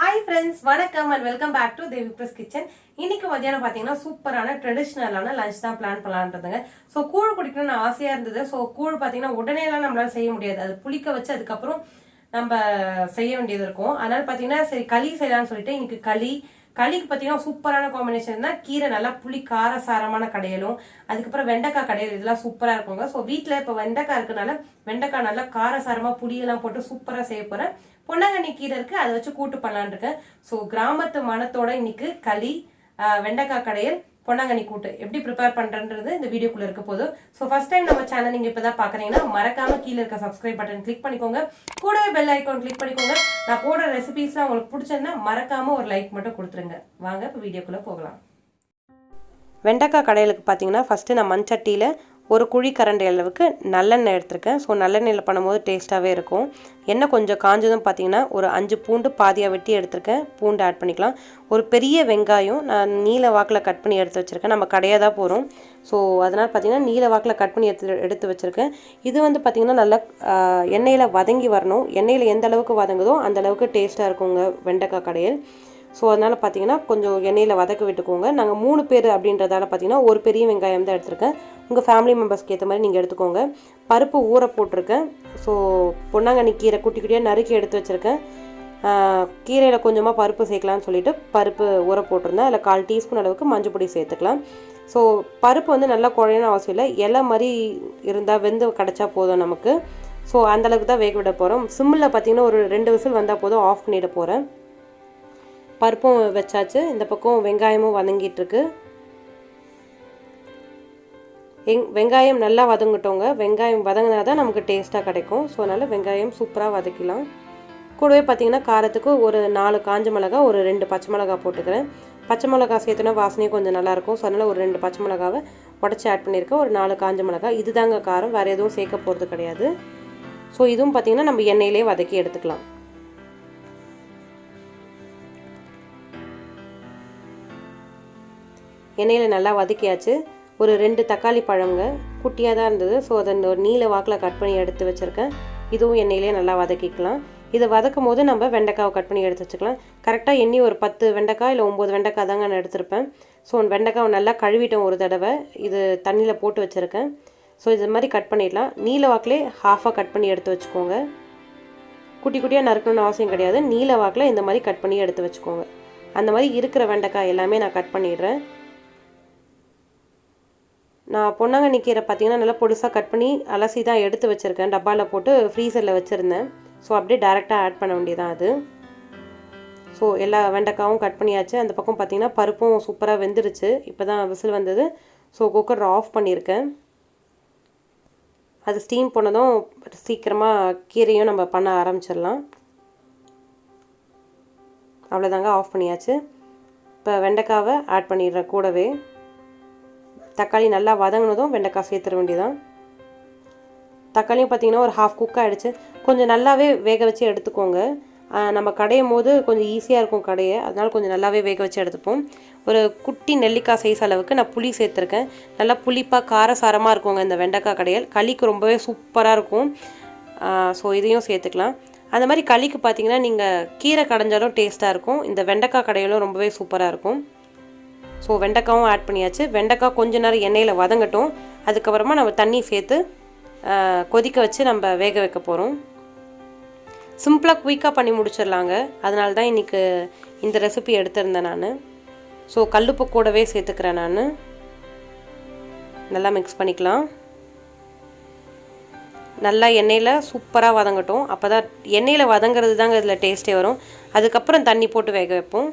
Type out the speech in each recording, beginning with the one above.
Hi friends, வணக்கம் and welcome back to Devipris kitchen. இன்னைக்கு மதியானம் பாத்தீங்கன்னா சூப்பரான ட்ரெடிஷனலான லஞ்ச் தான் பிளான் பண்ணலாம்ன்றதுங்க. சோ கூழ் குடிக்கணும்னு ஆசையா இருந்தது. சோ கூழ் பாத்தீங்கன்னா உடனே எல்லாம் நம்மளால செய்ய முடியாது. அது புளிக்க வச்சு அதுக்கு அப்புறம் நம்ம செய்ய வேண்டியது இருக்கும். அதனால பாத்தீங்கன்னா சரி களி செய்யலாம்னு சொல்லிட்டு இன்னைக்கு களிக்கு பாத்தீங்கன்னா சூப்பரான காம்பினேஷன் தான். கீரை நல்லா புளி கார சாரமான கடையலும், அதுக்கப்புறம் வெண்டைக்காய் கடையல், இதெல்லாம் சூப்பரா இருக்குங்க. ஸோ வீட்டுல இப்ப வெண்டைக்காய் இருக்கனால வெண்டைக்காய் நல்லா கார சாரமா புளியெல்லாம் போட்டு சூப்பரா செய்ய போறேன். பொன்னாங்கண்ணி கீரை இருக்கு, அதை வச்சு கூட்டு பண்ணலான் இருக்கேன். ஸோ கிராமத்து மனத்தோட இன்னைக்கு களி, வெண்டைக்காய் கடையல், பொன்னாங்கண்ணி கூட்டு எப்படி ப்ரிப்பேர் பண்றன்றது இந்த வீடியோக்குள்ள இருக்க போது. ஸோ ஃபர்ஸ்ட் டைம் நம்ம சேனல் நீங்க இப்பதான் பாக்குறீங்கன்னா மறக்காம கீழே இருக்க சப்ஸ்கிரைப் பட்டன் கிளிக் பண்ணிக்கோங்க, கூடவே பெல் ஐக்கான் கிளிக் பண்ணிக்கோங்க. நான் போடுற ரெசிபிஸ்லாம் உங்களுக்கு பிடிச்சதுன்னா மறக்காம ஒரு லைக் மட்டும் கொடுத்துருங்க. வாங்க இப்போ வீடியோக்குள்ள போகலாம். வெண்டைக்காய் கடையலுக்கு பார்த்தீங்கன்னா ஃபர்ஸ்ட் நான் மண்சட்டியில் ஒரு குழி கரண்டி அளவுக்கு நல்லெண்ணெய் எடுத்திருக்கேன். ஸோ நல்லெண்ணெயில் பண்ணும்போது டேஸ்ட்டாகவே இருக்கும். எண்ணெய் கொஞ்சம் காஞ்சதும் பார்த்தீங்கன்னா ஒரு 5 பூண்டு பாதியாக வெட்டி எடுத்திருக்கேன். பூண்டு ஆட் பண்ணிக்கலாம். ஒரு பெரிய வெங்காயம் நான் நீல வாக்கில் கட் பண்ணி எடுத்து வச்சுருக்கேன். நம்ம கடையாக தான் போகிறோம். ஸோ அதனால் பார்த்தீங்கன்னா நீல வாக்கில் கட் பண்ணி எடுத்து வச்சுருக்கேன். இது வந்து பார்த்திங்கன்னா நல்லா எண்ணெயில் வதங்கி வரணும். எண்ணெயில் எந்த அளவுக்கு வதங்குதோ அந்த அளவுக்கு டேஸ்ட்டாக இருக்குங்க வெண்டைக்காய் கடையல். ஸோ அதனால் பார்த்தீங்கன்னா கொஞ்சம் எண்ணெயில் வதக்க விட்டுக்கோங்க. நாங்கள் 3 பேர் அப்படின்றதால பார்த்தீங்கன்னா ஒரு பெரிய வெங்காயம் தான் எடுத்திருக்கேன். உங்கள் ஃபேமிலி மெம்பர்ஸ்க்கு ஏற்ற மாதிரி நீங்கள் எடுத்துக்கோங்க. பருப்பு ஊற போட்டிருக்கேன். ஸோ பொன்னாங்கண்ணி கீரை குட்டி குட்டியாக நறுக்கி எடுத்து வச்சுருக்கேன். கீரையில் கொஞ்சமாக பருப்பு சேர்க்கலான்னு சொல்லிட்டு பருப்பு ஊற போட்டிருந்தேன். அதில் 1/4 டீஸ்பூன் அளவுக்கு மஞ்சள் பொடி சேர்த்துக்கலாம். ஸோ பருப்பு வந்து நல்லா குழையணும் அவசியம் இல்லை, இலை மாதிரி இருந்தால் வெந்து கிடச்சா போதும் நமக்கு. ஸோ அந்தளவுக்கு தான் வேக விட போகிறோம். சிம்மில் பார்த்தீங்கன்னா ஒரு 2 விசில் வந்தால் போதும், ஆஃப் பண்ணிட போகிறேன். பருப்பும் வச்சாச்சு. இந்த பக்கம் வெங்காயமும் வதங்கிட்டுருக்கு. வெங்காயம் நல்லா வதங்கட்டோங்க. வெங்காயம் வதங்கினா தான் நமக்கு டேஸ்ட்டாக கிடைக்கும். ஸோ அதனால் வெங்காயம் சூப்பராக வதக்கலாம். கூடவே பார்த்திங்கன்னா காரத்துக்கு ஒரு 4 காஞ்ச மிளகா, ஒரு 2 பச்சை மிளகா போட்டுக்கிறேன். பச்சை மிளகா சேர்த்துனா வாசனையும் கொஞ்சம் நல்லாயிருக்கும். ஸோ அதனால் ஒரு 2 பச்சை மிளகாவை உடச்சி ஆட் பண்ணியிருக்கேன். ஒரு 4 காஞ்ச மிளகா. இது தாங்க காரம், வேறு எதுவும் சேர்க்க போகிறது கிடையாது. ஸோ இதுவும் பார்த்திங்கன்னா நம்ம எண்ணெயிலே வதக்கி எடுத்துக்கலாம். எண்ணெயில் நல்லா வதக்கியாச்சு. ஒரு 2 தக்காளி பழங்க குட்டியாக தான் இருந்தது. ஸோ அதை ஒரு நீல வாக்கில் கட் பண்ணி எடுத்து வச்சுருக்கேன். இதுவும் எண்ணெயிலே நல்லா வதக்கிக்கலாம். இதை வதக்கும் போது நம்ம வெண்டைக்காவை கட் பண்ணி எடுத்து வச்சுக்கலாம். கரெக்டாக எண்ணி ஒரு 10 வெண்டைக்காய் இல்லை 9 வெண்டைக்காய் தாங்க நான் எடுத்திருப்பேன். ஸோ வெண்டைக்காவை நல்லா கழுவிட்டேன் ஒரு தடவை. இது தண்ணியில் போட்டு வச்சுருக்கேன். ஸோ இது மாதிரி கட் பண்ணிடலாம். நீல வாக்கிலே ஹாஃபாக கட் பண்ணி எடுத்து வச்சுக்கோங்க. குட்டி குட்டியாக நறுக்கணும்னு அவசியம் கிடையாது. நீல வாக்கில் இந்த மாதிரி கட் பண்ணி எடுத்து வச்சுக்கோங்க. அந்த மாதிரி இருக்கிற வெண்டைக்காய் எல்லாமே நான் கட் பண்ணிடுறேன். நான் பொன்னாங்கண்ணி கீரை பார்த்தீங்கன்னா நல்லா பொடிசாக கட் பண்ணி அலசி தான் எடுத்து வச்சுருக்கேன். டப்பாவில் போட்டு ஃப்ரீசரில் வச்சுருந்தேன். ஸோ அப்படியே டேரெக்டாக ஆட் பண்ண வேண்டியதான் அது. ஸோ எல்லா வெண்டைக்காவும் கட் பண்ணியாச்சு. அந்த பக்கம் பார்த்திங்கன்னா பருப்பும் சூப்பராக வெந்துருச்சு. இப்போ தான் விசில் வந்தது. ஸோ குக்கர் ஆஃப் பண்ணியிருக்கேன். அது ஸ்டீம் போனதும் சீக்கிரமாக கீரையும் நம்ம பண்ண ஆரம்பிச்சிடலாம். அவ்வளோதாங்க, ஆஃப் பண்ணியாச்சு. இப்போ வெண்டைக்காவை ஆட் பண்ணிடுறேன். கூடவே தக்காளி நல்லா வதங்கினதும் வெண்டைக்காய் சேர்த்துற வேண்டியதான். தக்காளியும் பார்த்திங்கன்னா ஒரு ஹாஃப் குக் ஆகிடுச்சு. கொஞ்சம் நல்லாவே வேக வச்சு எடுத்துக்கோங்க. நம்ம கடையும் போது கொஞ்சம் ஈஸியாக இருக்கும் கடையை, அதனால் கொஞ்சம் நல்லாவே வேக வச்சு எடுத்துப்போம். ஒரு குட்டி நெல்லிக்காய் சைஸ் அளவுக்கு நான் புளி சேர்த்துருக்கேன். நல்லா புளிப்பாக காரசாரமாக இருக்குங்க இந்த வெண்டைக்காய் கடையல். களிக்கு ரொம்பவே சூப்பராக இருக்கும். ஸோ இதையும் சேர்த்துக்கலாம். அந்த மாதிரி களிக்கு பார்த்திங்கன்னா நீங்கள் கீரை கடைஞ்சாலும் டேஸ்ட்டாக இருக்கும். இந்த வெண்டைக்காய் கடையிலும் ரொம்பவே சூப்பராக இருக்கும். ஸோ வெண்டைக்காவும் ஆட் பண்ணியாச்சு. வெண்டைக்காய் கொஞ்ச நேரம் எண்ணெயில் வதங்கட்டும். அதுக்கப்புறமா நம்ம தண்ணி சேர்த்து கொதிக்க வச்சு நம்ம வேக வைக்க போகிறோம். சிம்பிளாக குயிக்காக பண்ணி முடிச்சிடலாங்க. அதனால தான் இன்றைக்கி இந்த ரெசிபி எடுத்திருந்தேன் நான். ஸோ கல்லுப்பு கூடவே சேர்த்துக்கிறேன் நான். நல்லா மிக்ஸ் பண்ணிக்கலாம். நல்லா எண்ணெயில் சூப்பராக வதங்கட்டும். அப்போ தான் எண்ணெயில் வதங்கிறது தாங்க இதில் டேஸ்ட்டே வரும். அதுக்கப்புறம் தண்ணி போட்டு வேக வைப்போம்.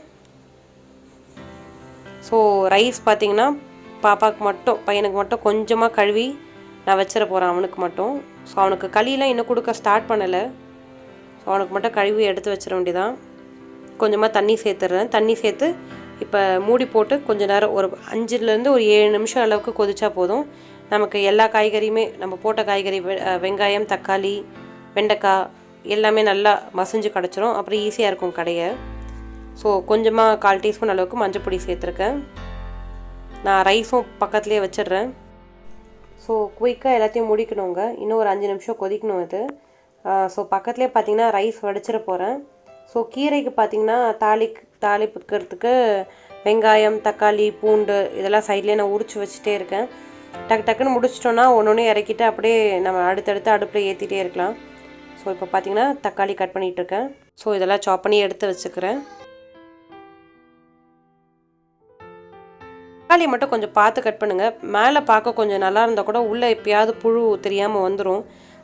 ஸோ ரைஸ் பார்த்திங்கன்னா பாப்பாவுக்கு மட்டும், பையனுக்கு மட்டும் கொஞ்சமாக கழுவி நான் வச்சிட போகிறேன் அவனுக்கு மட்டும். ஸோ அவனுக்கு களியெலாம் இன்னும் கொடுக்க ஸ்டார்ட் பண்ணலை. ஸோ அவனுக்கு மட்டும் கழுவி எடுத்து வச்சிட வேண்டியதான். கொஞ்சமாக தண்ணி சேர்த்துடுறேன். தண்ணி சேர்த்து இப்போ மூடி போட்டு கொஞ்சம் நேரம் ஒரு 5லேருந்து ஒரு 7 நிமிஷம் அளவுக்கு கொதிச்சா போதும். நமக்கு எல்லா காய்கறியுமே நம்ம போட்ட காய்கறி வெங்காயம், தக்காளி, வெண்டைக்காய் எல்லாமே நல்லா மசிஞ்சு கிடச்சிரும். அப்புறம் ஈஸியாக இருக்கும் கடையை. ஸோ கொஞ்சமாக 1/4 டீஸ்பூன் அளவுக்கு மஞ்சள் பொடி சேர்த்துருக்கேன். நான் ரைஸும் பக்கத்துலேயே வச்சிடுறேன். ஸோ குயிக்காக எல்லாத்தையும் முடிக்கணுங்க. இன்னும் ஒரு 5 நிமிஷம் கொதிக்கணும் இது. ஸோ பக்கத்துலேயே பார்த்தீங்கன்னா ரைஸ் வடிச்சிட போகிறேன். ஸோ கீரைக்கு பார்த்திங்கன்னா தாளிப்புக்கிறதுக்கு வெங்காயம், தக்காளி, பூண்டு இதெல்லாம் சைட்லேயே நான் உரிச்சு வச்சுட்டே இருக்கேன். டக்குன்னு முடிச்சிட்டோன்னா ஒன்று இறக்கிட்டு அப்படியே நம்ம அடுத்தடுத்து அடுப்பில் ஏற்றிட்டே இருக்கலாம். ஸோ இப்போ பார்த்திங்கன்னா தக்காளி கட் பண்ணிகிட்ருக்கேன். ஸோ இதெல்லாம் சாப் பண்ணி எடுத்து வச்சுக்கிறேன். தக்காளி மட்டும் கொஞ்சம் பார்த்து கட் பண்ணுங்கள். மேலே பார்க்க கொஞ்சம் நல்லா இருந்தால் கூட உள்ளே எப்பயாவது புழு தெரியாமல் வந்துடும்.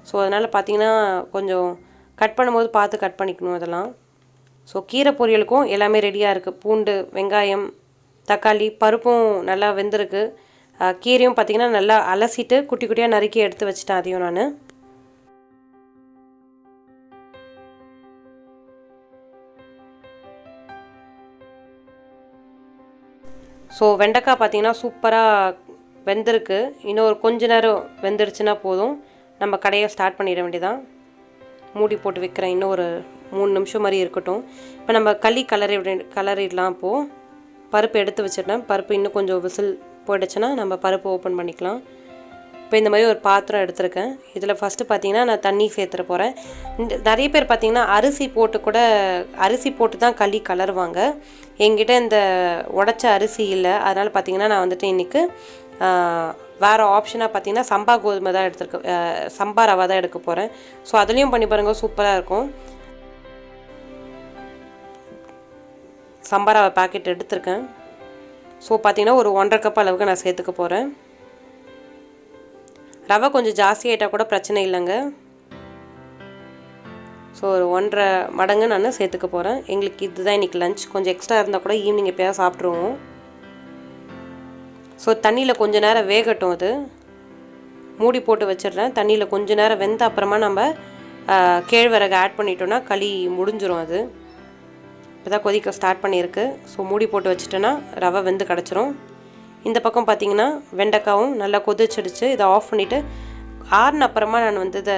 ஸோ அதனால் பார்த்திங்கன்னா கொஞ்சம் கட் பண்ணும்போது பார்த்து கட் பண்ணிக்கணும் அதெல்லாம். ஸோ கீரை பொரியலுக்கும் எல்லாமே ரெடியாக இருக்குது. பூண்டு, வெங்காயம், தக்காளி, பருப்பும் நல்லா வெந்திருக்கு. கீரையும் பார்த்திங்கன்னா நல்லா அலசிட்டு குட்டி குட்டியாக நறுக்கி எடுத்து வச்சுட்டேன் அதையும் நான். ஸோ வெண்டைக்காய் பார்த்திங்கன்னா சூப்பராக வெந்திருக்கு. இன்னும் கொஞ்ச நேரம் வெந்துருச்சுன்னா போதும், நம்ம கடையை ஸ்டார்ட் பண்ணிட வேண்டியதான். மூடி போட்டு வைக்கிறேன். இன்னும் ஒரு 3 நிமிஷம் மாதிரி இருக்கட்டும். இப்போ நம்ம கலரிடலாம். அப்போது பருப்பு எடுத்து வச்சிட்டேன். பருப்பு இன்னும் கொஞ்சம் விசில் போயிடுச்சுன்னா நம்ம பருப்பு ஓப்பன் பண்ணிக்கலாம். இப்போ இந்த மாதிரி ஒரு பாத்திரம் எடுத்திருக்கேன். இதில் ஃபஸ்ட்டு பார்த்திங்கன்னா நான் தண்ணி சேர்த்துற போகிறேன். நிறைய பேர் பார்த்திங்கன்னா அரிசி போட்டு தான் களி கலருவாங்க. என்கிட்ட இந்த உடைச்ச அரிசி இல்லை. அதனால் பார்த்திங்கன்னா நான் வந்துட்டு இன்றைக்கி வேறு ஆப்ஷனாக பார்த்திங்கன்னா சம்பா கோதுமை தான் எடுத்துருக்கேன். சம்பா ரவை தான் எடுக்க போகிறேன். ஸோ அதுலேயும் பண்ணி பாருங்கள், சூப்பராக இருக்கும். சம்பா ரவை பேக்கெட் எடுத்திருக்கேன். ஸோ பார்த்திங்கன்னா ஒரு 1.5 கப் அளவுக்கு நான் சேர்த்துக்க போகிறேன். ரவை கொஞ்சம் ஜாஸ்தி ஆகிட்டால் கூட பிரச்சனை இல்லைங்க. ஸோ ஒரு 1.5 மடங்கு நான் சேர்த்துக்க போகிறேன். எங்களுக்கு இதுதான் இன்றைக்கி லஞ்ச். கொஞ்சம் எக்ஸ்ட்ரா இருந்தால் கூட ஈவினிங் எப்போயாவது சாப்பிட்ருவோம். ஸோ தண்ணியில் கொஞ்சம் நேரம் வேகட்டும். அது மூடி போட்டு வச்சிடுறேன். தண்ணியில் கொஞ்சம் நேரம் வெந்த அப்புறமா நம்ம கேழ்வரகு ஆட் பண்ணிட்டோன்னா களி முடிஞ்சிடும். அது இப்போ தான் கொதிக்க ஸ்டார்ட் பண்ணியிருக்கு. ஸோ மூடி போட்டு வச்சுட்டோன்னா ரவை வெந்து கிடச்சிரும். இந்த பக்கம் பார்த்திங்கன்னா வெண்டைக்காவும் நல்லா கொதிச்சிடுச்சு. இதை ஆஃப் பண்ணிவிட்டு ஆறுன அப்புறமா நான் வந்து இதை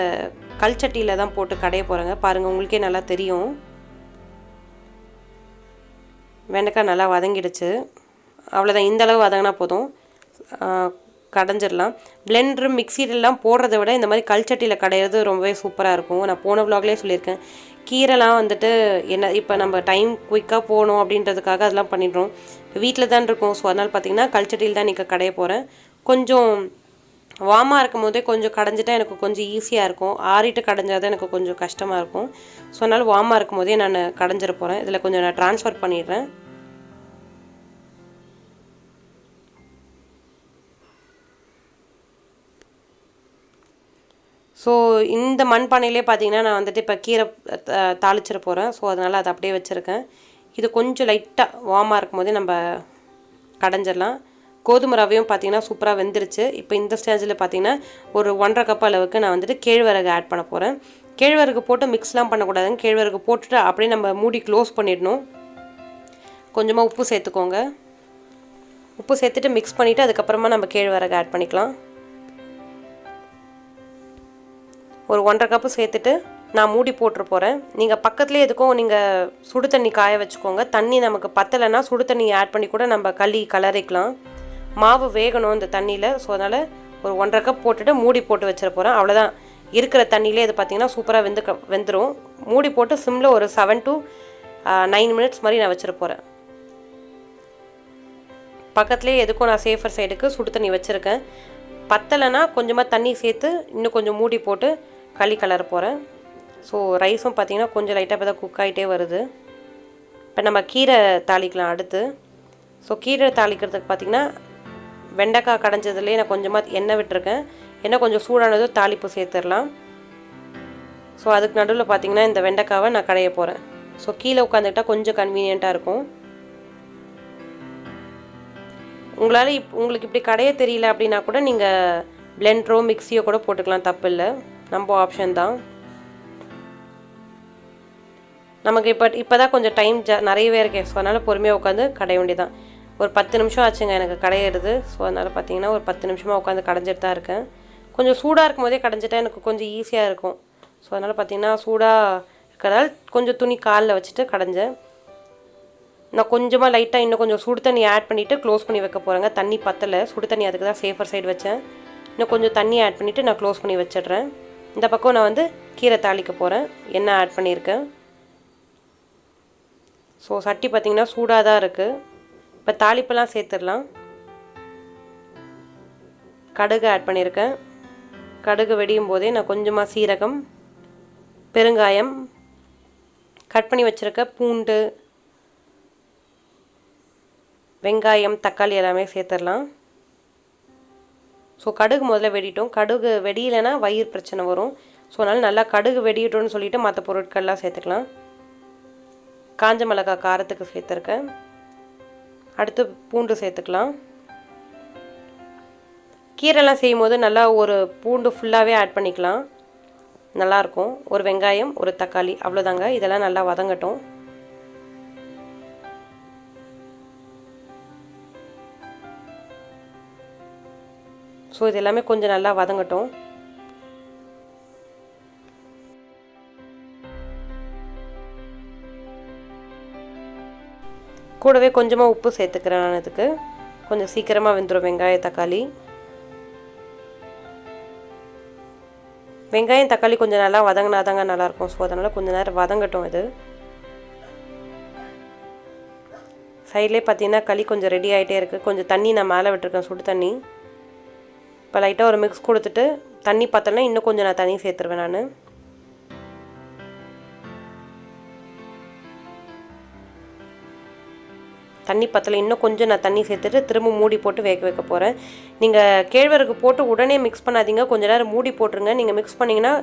கல்சட்டியில் தான் போட்டு கடைய போகிறேங்க. பாருங்கள், உங்களுக்கே நல்லா தெரியும். வெண்டைக்காய் நல்லா வதங்கிடுச்சு. அவ்வளோதான், இந்தளவு வதங்கினா போதும், கடைஞ்சிடலாம். பிளெண்டரு மிக்சிலெலாம் போடுறத விட இந்த மாதிரி கல்சட்டியில் கடையிறது ரொம்பவே சூப்பராக இருக்கும். நான் போன வ்ளாக்லேயே சொல்லியிருக்கேன். கீரைலாம் வந்துட்டு இப்போ நம்ம டைம் குயிக்காக போகணும் அப்படின்றதுக்காக அதெல்லாம் பண்ணிடுறோம். இப்போ வீட்டில் தான் இருக்கோம். ஸோ அதனால் பார்த்திங்கன்னா கல்சட்டியில் தான் இன்றைக்கி கடைய போகிறேன். கொஞ்சம் வார்மாக இருக்கும் போதே கொஞ்சம் கடைஞ்சிட்டா எனக்கு கொஞ்சம் ஈஸியாக இருக்கும். ஆறிட்டு கடைஞ்சால் தான் எனக்கு கொஞ்சம் கஷ்டமாக இருக்கும். ஸோ அதனால் வார்மாக இருக்கும் போதே நான் கடைஞ்சிட போகிறேன். இதில் கொஞ்சம் நான் ட்ரான்ஸ்ஃபர் பண்ணிடுறேன். ஸோ இந்த மண்பானையிலே பார்த்திங்கன்னா நான் வந்துட்டு இப்போ கீரை தாளிச்சிட போகிறேன். ஸோ அதனால் அதை அப்படியே வச்சுருக்கேன். இது கொஞ்சம் லைட்டாக வார்மாக இருக்கும் போதே நம்ம கடைஞ்சிடலாம். கோதுமை ரவையும் பார்த்திங்கன்னா சூப்பராக வெந்துருச்சு. இப்போ இந்த ஸ்டேஜில் பார்த்திங்கன்னா ஒரு 1.5 கப் அளவுக்கு நான் வந்துட்டு கேழ்வரகு ஆட் பண்ண போகிறேன். கேழ்வரகு போட்டு மிக்ஸ்லாம் பண்ணக்கூடாதுங்க. கேழ்வரகு போட்டுட்டு அப்படியே நம்ம மூடி க்ளோஸ் பண்ணிடணும். கொஞ்சமாக உப்பு சேர்த்துக்கோங்க. உப்பு சேர்த்துட்டு மிக்ஸ் பண்ணிவிட்டு அதுக்கப்புறமா நம்ம கேழ்வரகு ஆட் பண்ணிக்கலாம். ஒரு 1.5 கப்பு சேர்த்துட்டு நான் மூடி போட்டுற போகிறேன். நீங்கள் பக்கத்துலேயே எதுக்கும் நீங்கள் சுடு தண்ணி காய வச்சுக்கோங்க. தண்ணி நமக்கு பத்தலைன்னா சுடு தண்ணி ஆட் பண்ணி கூட நம்ம களி கலரிக்கலாம். மாவு வேகணும் இந்த தண்ணியில். ஸோ அதனால் ஒரு 1.5 கப் போட்டுட்டு மூடி போட்டு வச்சிட போகிறேன். அவ்வளோதான், இருக்கிற தண்ணியிலே இது பார்த்திங்கன்னா சூப்பராக வெந்துடும். மூடி போட்டு சிம்மில் ஒரு 7 to 9 மினிட்ஸ் மாதிரி நான் வச்சிட போகிறேன். பக்கத்துலேயே எதுக்கும் நான் சேஃபர் சைடுக்கு சுடு தண்ணி வச்சுருக்கேன். பத்தலைன்னா கொஞ்சமாக தண்ணி சேர்த்து இன்னும் கொஞ்சம் மூடி போட்டு களி கலர போகிறேன். ஸோ ரைஸும் பார்த்திங்கன்னா கொஞ்சம் லைட்டாக இப்போ தான் குக் ஆகிட்டே வருது. இப்போ நம்ம கீரை தாளிக்கலாம் அடுத்து. ஸோ கீரை தாளிக்கிறதுக்கு பார்த்திங்கன்னா வெண்டைக்காய் கடைஞ்சதுலேயே நான் கொஞ்சமாக எண்ணெய் விட்டுருக்கேன். எண்ணெய் கொஞ்சம் சூடானதும் தாளிப்பு சேர்த்துடலாம். ஸோ அதுக்கு நடுவில் பார்த்திங்கன்னா இந்த வெண்டைக்காவை நான் கடைய போகிறேன். ஸோ கீழே உட்காந்துக்கிட்டால் கொஞ்சம் கன்வீனியண்ட்டாக இருக்கும். உங்களுக்கு இப்படி கடைய தெரியல அப்படின்னா கூட நீங்கள் பிளெண்டரோ மிக்ஸியோ கூட போட்டுக்கலாம், தப்பு இல்லை, நம்ம ஆப்ஷன் தான். நமக்கு இப்போ தான் கொஞ்சம் டைம் நிறையவே இருக்கே. ஸோ அதனால் பொறுமையாக உட்காந்து கடைய வேண்டியதான். ஒரு 10 நிமிஷம் ஆச்சுங்க எனக்கு கடையிறது. ஸோ அதனால் பார்த்திங்கன்னா ஒரு 10 நிமிஷமாக உட்காந்து கடைஞ்சிட்டு தான் இருக்கேன். கொஞ்சம் சூடாக இருக்கும் போதே கடைஞ்சிட்டா எனக்கு கொஞ்சம் ஈஸியாக இருக்கும். ஸோ அதனால் பார்த்திங்கன்னா சூடாக இருக்கிறதால கொஞ்சம் துணி காலில் வச்சுட்டு கடைஞ்சேன். நான் கொஞ்சமாக லைட்டாக இன்னும் கொஞ்சம் சுடு தண்ணி ஆட் பண்ணிவிட்டு க்ளோஸ் பண்ணி வைக்க போகிறேங்க. தண்ணி பத்தலை, சுடு தண்ணி அதுக்கு தான் சேஃபர் சைடு வச்சேன். இன்னும் கொஞ்சம் தண்ணி ஆட் பண்ணிவிட்டு நான் க்ளோஸ் பண்ணி வச்சிடுறேன். இந்த பக்கம் நான் வந்து கீரை தாளிக்க போகிறேன். எண்ணெய் ஆட் பண்ணியிருக்கேன். ஸோ சட்டி பார்த்திங்கன்னா சூடாக தான் இருக்குது. இப்போ தாளிப்பெல்லாம் சேர்த்துடலாம். கடுகு ஆட் பண்ணியிருக்கேன். கடுகு வெடியும் போதே நான் கொஞ்சமாக சீரகம், பெருங்காயம், கட் பண்ணி வச்சுருக்க பூண்டு, வெங்காயம், தக்காளி எல்லாமே சேர்த்துடலாம். ஸோ கடுகு முதல்ல வெடிட்டோம். கடுகு வெடியிலனா வயிறு பிரச்சனை வரும். ஸோ அதனால் நல்லா கடுகு வெடிட்டோன்னு சொல்லிவிட்டு மற்ற பொருட்கள்லாம் சேர்த்துக்கலாம். காஞ்ச மிளகாய் காரத்துக்கு சேர்த்துருக்கேன். அடுத்து பூண்டு சேர்த்துக்கலாம். கீரைலாம் செய்யும் போது நல்லா ஒரு பூண்டு ஃபுல்லாகவே ஆட் பண்ணிக்கலாம், நல்லாயிருக்கும். ஒரு வெங்காயம், ஒரு தக்காளி, அவ்வளோதாங்க. இதெல்லாம் நல்லா வதங்கட்டும். ஸோ இது எல்லாமே கொஞ்சம் நல்லா வதங்கட்டும். கூடவே கொஞ்சமாக உப்பு சேர்த்துக்கிறேன் நான். இதுக்கு கொஞ்சம் சீக்கிரமாக வெந்துடும் வெங்காயம் தக்காளி. வெங்காயம் தக்காளி கொஞ்சம் நல்லா வதங்கினாதாங்க நல்லாயிருக்கும். ஸோ அதனால் கொஞ்சம் நேரம் வதங்கட்டும். இது சைட்லேயே பார்த்தீங்கன்னா களி கொஞ்சம் ரெடி ஆகிட்டே இருக்குது. கொஞ்சம் தண்ணி நான் மேலே விட்டுருக்கேன், சுடு தண்ணி. இப்போ லைட்டாக ஒரு மிக்ஸ் கொடுத்துட்டு தண்ணி பார்த்தோன்னா இன்னும் கொஞ்சம் நான் தண்ணி சேர்த்துருவேன் நான். தண்ணி பத்தலை, இன்னும் கொஞ்சம் நான் தண்ணி சேர்த்துட்டு திரும்ப மூடி போட்டு வேக வைக்க போகிறேன். நீங்கள் கேழ்வரகு போட்டு உடனே மிக்ஸ் பண்ணாதீங்க, கொஞ்சம் நேரம் மூடி போட்டுருங்க. நீங்கள் மிக்ஸ் பண்ணிங்கன்னா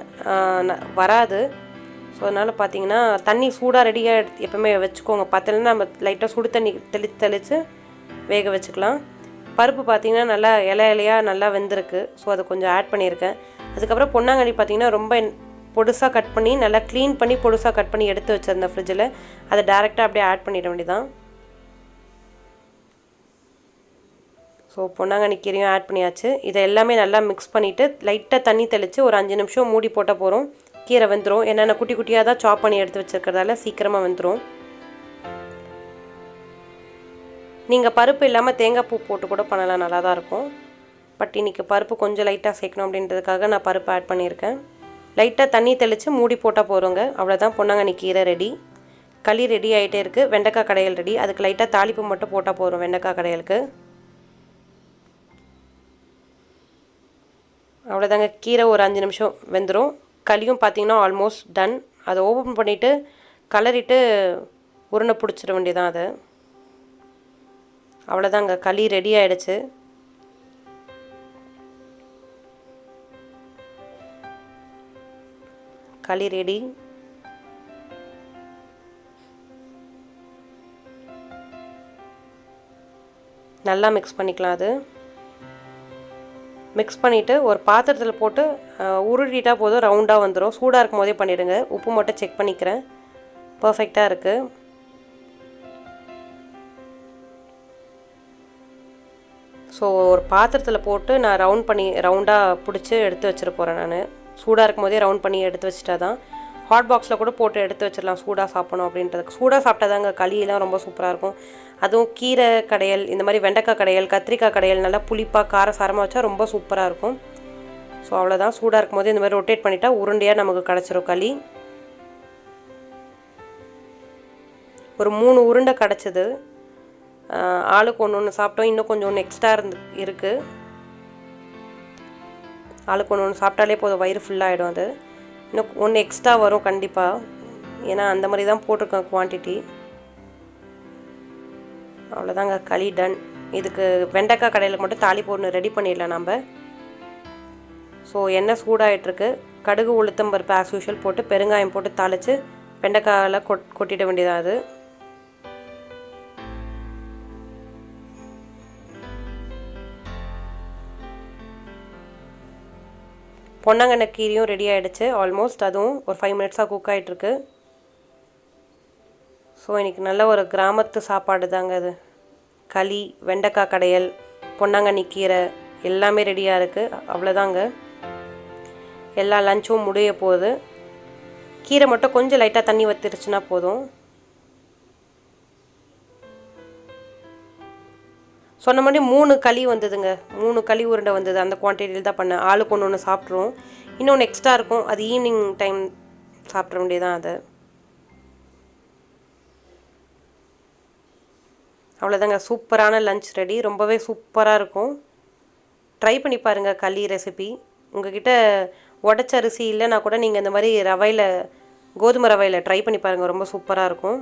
வராது. ஸோ அதனால் பார்த்தீங்கன்னா தண்ணி சூடாக ரெடியாக எப்போவுமே வச்சுக்கோங்க. பத்தலைன்னா நம்ம லைட்டாக சுடு தண்ணி தெளித்து வேக வச்சுக்கலாம். பருப்பு பார்த்திங்கன்னா நல்லா இலையாக நல்லா வெந்திருக்கு. ஸோ அதை கொஞ்சம் ஆட் பண்ணியிருக்கேன். அதுக்கப்புறம் பொன்னாங்கண்ணி பார்த்திங்கன்னா ரொம்ப பொடுசாக கட் பண்ணி நல்லா க்ளீன் பண்ணி பொடுசாக கட் பண்ணி எடுத்து வச்சுருந்தேன் ஃப்ரிட்ஜில். அதை டேரெக்டாக அப்படியே ஆட் பண்ணிட வேண்டியதான். ஸோ பொன்னாங்கண்ணி கீரையும் ஆட் பண்ணியாச்சு. இதை எல்லாமே நல்லா மிக்ஸ் பண்ணிவிட்டு லைட்டாக தண்ணி தெளித்து ஒரு 5 நிமிஷம் மூடி போட்டால் போகிறோம். கீரை வெந்துடும். என்னென்ன குட்டி குட்டியாக தான் சாப் பண்ணி எடுத்து வச்சுருக்கிறதால சீக்கிரமாக வெந்துடும். நீங்கள் பருப்பு இல்லாமல் தேங்காய் பூ போட்டு கூட பண்ணலாம், நல்லா தான் இருக்கும். பட் இன்றைக்கி பருப்பு கொஞ்சம் லைட்டாக சேர்க்கணும் அப்படின்றதுக்காக நான் பருப்பு ஆட் பண்ணியிருக்கேன். லைட்டாக தண்ணி தெளித்து மூடி போட்டால் போகிறோங்க. அவ்வளோதான், பொன்னாங்கண்ணி கீரை ரெடி. களி ரெடி ஆகிட்டே இருக்குது. வெண்டைக்காய் கடையல் ரெடி. அதுக்கு லைட்டாக தாளிப்பு மட்டும் போட்டால் போகிறோம் வெண்டைக்காய் கடையலுக்கு. அவ்வளோதாங்க, கீரை ஒரு 5 நிமிஷம் வெந்துடும். களியும் பார்த்திங்கன்னா ஆல்மோஸ்ட் டன். அதை ஓப்பன் பண்ணிவிட்டு கலரிட்டு உருண்டை பிடிச்சிட வேண்டியதான். அதை அவ்வளோதாங்க, களி ரெடி ஆகிடுச்சு. களி ரெடி. நல்லா மிக்ஸ் பண்ணிக்கலாம். அது மிக்ஸ் பண்ணிவிட்டு ஒரு பாத்திரத்தில் போட்டு உருட்டிட்டால் போதும், ரவுண்டாக வந்துடும். சூடாக இருக்கும் போதே பண்ணிவிடுங்க. உப்பு மட்டும் செக் பண்ணிக்கிறேன், பர்ஃபெக்டாக இருக்குது. ஸோ ஒரு பாத்திரத்தில் போட்டு நான் ரவுண்டாக பிடிச்சி எடுத்து வச்சிட போகிறேன். நான் சூடாக இருக்கும் போதே ரவுண்ட் பண்ணி எடுத்து வச்சுட்டா தான். ஹாட் பாக்ஸில் கூட போட்டு எடுத்து வச்சிடலாம், சூடாக சாப்பிடணும் அப்படின்றதுக்கு. சூடாக சாப்பிட்டாதாங்க களியெல்லாம் ரொம்ப சூப்பராக இருக்கும். அதுவும் கீரை கடையல், இந்த மாதிரி வெண்டைக்காய் கடையல், கத்திரிக்காய் கடையல் நல்லா புளிப்பாக காரசாரமாக வச்சா ரொம்ப சூப்பராக இருக்கும். ஸோ அவ்வளோதான், சூடாக இருக்கும் போது இந்த மாதிரி ரொட்டேட் பண்ணிட்டா உருண்டையாக நமக்கு கிடச்சிரும் களி. ஒரு 3 உருண்டை கிடச்சிது. ஆளுக்கு ஒன்று சாப்பிட்டோம். இன்னும் கொஞ்சம் ஒன்று எக்ஸ்ட்ரா இருக்குது. ஆளுக்கு ஒன்று சாப்பிட்டாலே போதும், வயிறு ஃபுல்லாகிடும். அது இன்னும் ஒன்று எக்ஸ்ட்ரா வரும் கண்டிப்பாக, ஏன்னா அந்த மாதிரி தான் போட்டிருக்கேன் குவான்டிட்டி. அவ்வளோதாங்க, களி டன். இதுக்கு வெண்டைக்காய் கடையில் மட்டும் தாளிப்பு ஒன்று ரெடி பண்ணிடலாம் நம்ம. ஸோ எண்ணெய் சூடாகிட்டுருக்கு. கடுகு உளுத்தம் பருப்பு ஆஸ் யூஷுவல் போட்டு பெருங்காயம் போட்டு தாளித்து வெண்டைக்காயில் கொட்டிட வேண்டியதாக. அது பொன்னாங்கண்ணி கீரையும் ரெடி ஆகிடுச்சு ஆல்மோஸ்ட். அதுவும் ஒரு 5 மினிட்ஸாக குக் ஆகிட்டுருக்கு. ஸோ இன்றைக்கி நல்ல ஒரு கிராமத்து சாப்பாடு தாங்க அது. களி, வெண்டைக்காய் கடையல், பொன்னாங்கண்ணி கீரை எல்லாமே ரெடியாக இருக்குது. அவ்வளோதாங்க, எல்லா லஞ்சும் முடிய போகுது. கீரை மட்டும் கொஞ்சம் லைட்டாக தண்ணி வத்திருச்சுன்னா போதும். சொன்ன மாதிரி 3 களி வந்ததுங்க. 3 களி உருண்டை வந்தது. அந்த குவான்டிட்டியில் தான் பண்ணேன். ஆளுக்கு ஒன்று சாப்பிட்ருவோம். இன்னொன்று எக்ஸ்ட்ரா இருக்கும், அது ஈவினிங் டைம் சாப்பிட்ற வேண்டியதான். அது அவ்வளோதாங்க, சூப்பரான லஞ்ச் ரெடி. ரொம்பவே சூப்பராக இருக்கும். ட்ரை பண்ணி பாருங்கள் களி ரெசிபி. உங்ககிட்ட உடச்ச அரிசி இல்லைனா கூட நீங்கள் இந்த மாதிரி ரவையில், கோதுமை ரவையில் ட்ரை பண்ணி பாருங்கள், ரொம்ப சூப்பராக இருக்கும்.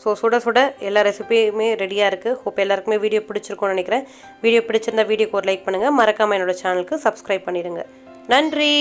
ஸோ சுட சுட எல்லா ரெசிபியுமே ரெடியாக இருக்குது. ஹோப் எல்லாருக்குமே வீடியோ பிடிச்சிருக்கும்னு நினைக்கிறேன். வீடியோ பிடிச்சிருந்தா வீடியோக்கு ஒரு லைக் பண்ணுங்கள். மறக்காமல் என்னோடய சேனலுக்கு சப்ஸ்கிரைப் பண்ணிடுங்க. நன்றி.